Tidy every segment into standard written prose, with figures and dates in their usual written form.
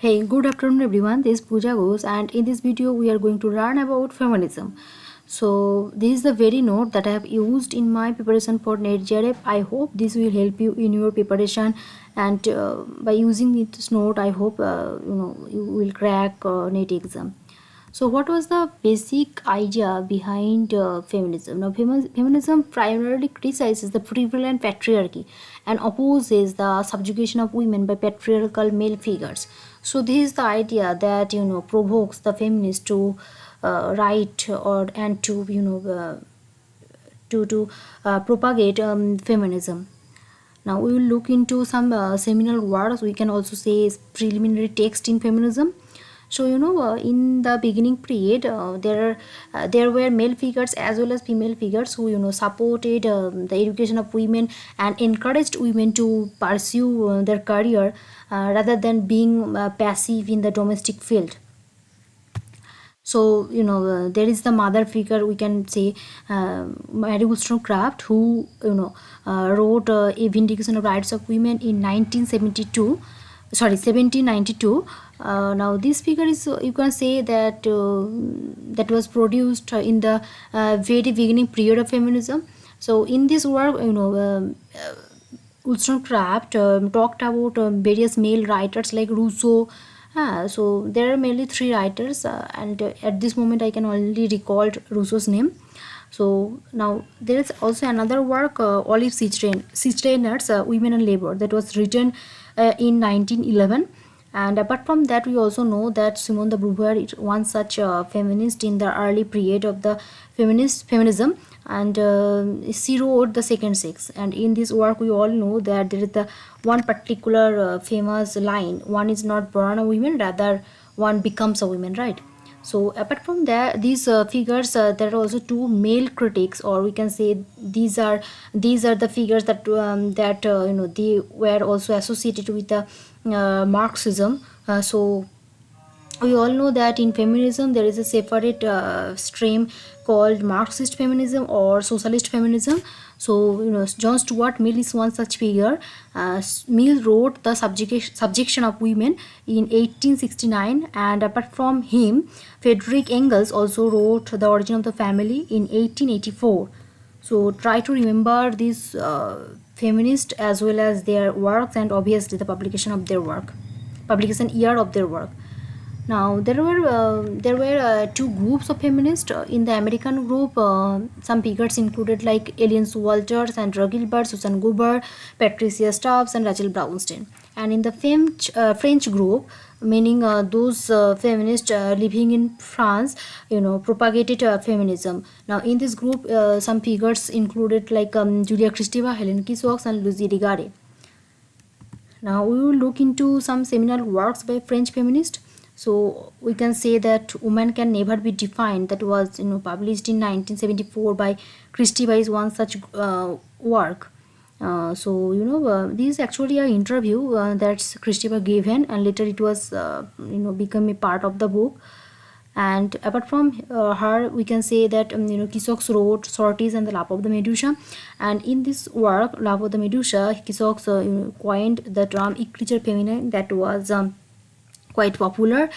Hey, good afternoon everyone. This is Pooja Ghosh, and in this video we are going to learn about feminism. So this is the very note that I have used in my preparation for NET JRF. I hope this will help you in your preparation, and by using this note, I hope you will crack NET exam. So, what was the basic idea behind feminism? Now, feminism primarily criticizes the prevalent patriarchy and opposes the subjugation of women by patriarchal male figures. So, this is the idea that provokes the feminists to write or and to propagate feminism. Now we will look into some seminal works. We can also say preliminary text in feminism. So in the beginning period, there were male figures as well as female figures who supported the education of women and encouraged women to pursue their career rather than being passive in the domestic field. So there is the mother figure, we can say, Mary Wollstonecraft, who wrote a vindication of rights of women in 1972, sorry, 1792. Now this figure is, you can say that that was produced in the very beginning period of feminism. So in this work, Wollstonecraft talked about various male writers like Rousseau. So there are mainly three writers, and at this moment I can only recall Rousseau's name. So now there is also another work, Olive Sichten's Women and Labor, that was written in 1911. And apart from that, we also know that Simone de Beauvoir is one such feminist in the early period of the feminism, and she wrote The Second Sex. And in this work, we all know that there is the one particular famous line: "One is not born a woman, rather one becomes a woman." Right. So apart from that, these figures, there are also two male critics, or we can say these are the figures that they were also associated with the Marxism. So we all know that in feminism there is a separate stream called Marxist feminism or socialist feminism. So John Stuart Mill is one such figure. Mill wrote the subjection of women in 1869, and apart from him, Friedrich Engels also wrote The Origin of the Family in 1884. So try to remember these feminists as well as their works, and obviously the publication year of their work. Now there were two groups of feminists in the American group. Some figures included like Ellen Walters, Sandra Gilbert, Susan Goober, Patricia Stubbs, and Rachel Brownstein. And in the French group, meaning those feminists living in France, propagated feminism. Now in this group, some figures included like Julia Kristeva, Helen Keyseux, and Lucy Rigare. Now we will look into some seminal works by French feminists. So we can say that Woman Can Never Be Defined, that was published in 1974 by Kristeva, is one such work. This is actually an interview that Kristeva gave in, and later it was become a part of the book. And apart from her, we can say that Keyseux wrote Sorties and the Lap of the Medusa. And in this work, Lap of the Medusa, Keyseux coined the term écriture féminine, that was quite popular.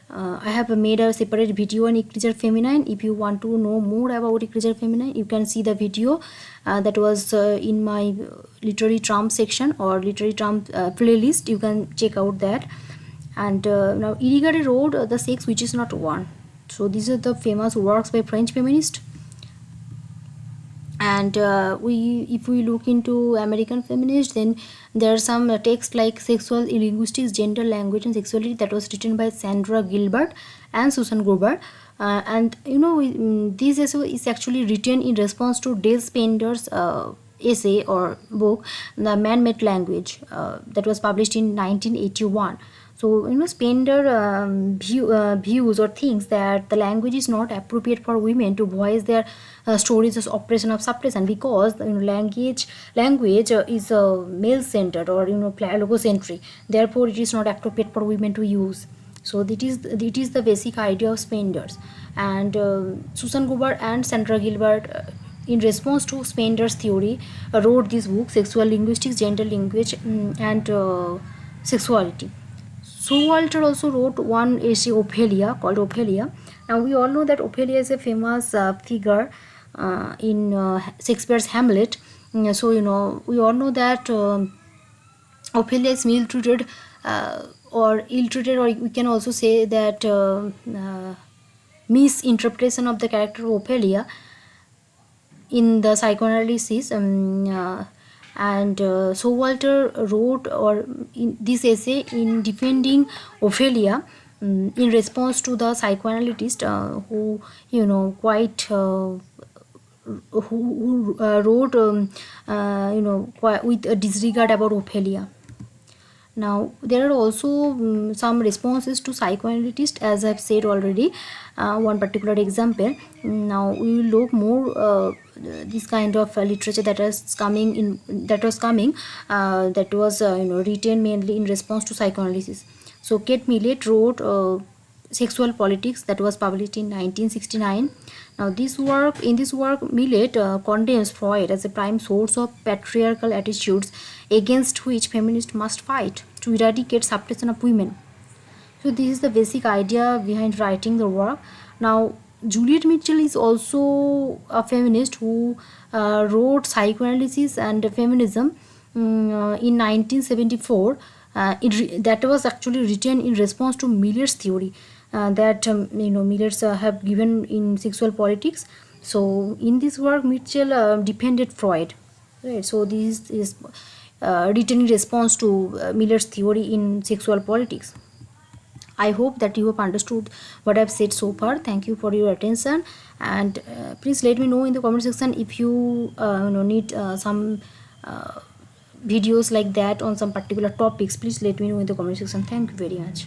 I have made a separate video on écriture féminine. If you want to know more about écriture féminine, you can see the video that was in my literary term section or literary term playlist. You can check out that. And now Irigare wrote The Sex Which Is Not One. So these are the famous works by French feminists. And if we look into American feminists, then there are some texts like Sexual Linguistics, Gender, Language and Sexuality, that was written by Sandra Gilbert and Susan Gruber. And this essay is actually written in response to Dale Spender's essay or book, The Man-Made Language, that was published in 1981. So Spender views or thinks that the language is not appropriate for women to voice their stories of oppression of suppression, because language is male centered or logocentric. Therefore, it is not appropriate for women to use. So it is the basic idea of Spender's. And Susan Goober and Sandra Gilbert, in response to Spender's theory, wrote this book, Sexual Linguistics, Gender, Language and Sexuality. Walter also wrote one essay, Ophelia, called Ophelia. Now we all know that Ophelia is a famous figure in Shakespeare's Hamlet. So we all know that Ophelia is ill-treated, or ill-treated, or we can also say that misinterpretation of the character of Ophelia in the psychoanalysis. And so Walter wrote or in this essay in defending Ophelia, in response to the psychoanalyst who quite who wrote quite with a disregard about Ophelia. Now there are also some responses to psychoanalysts, as I've said already. One particular example. Now we will look more this kind of literature that is coming in, that was coming, that was written mainly in response to psychoanalysis. So Kate Millett wrote Sexual Politics, that was published in 1969. Now in this work Millett condemns Freud as a prime source of patriarchal attitudes against which feminists must fight to eradicate suppression of women. So this is the basic idea behind writing the work. Now Juliet Mitchell is also a feminist who wrote Psychoanalysis and Feminism in 1974. That was actually written in response to Miller's theory that Miller's have given in Sexual Politics. So in this work Mitchell defended Freud, right? So this is written in response to Miller's theory in Sexual Politics. I hope that you have understood what I've said so far. Thank you for your attention, and please let me know in the comment section if you need some videos like that on some particular topics. Please let me know in the comment section. Thank you very much.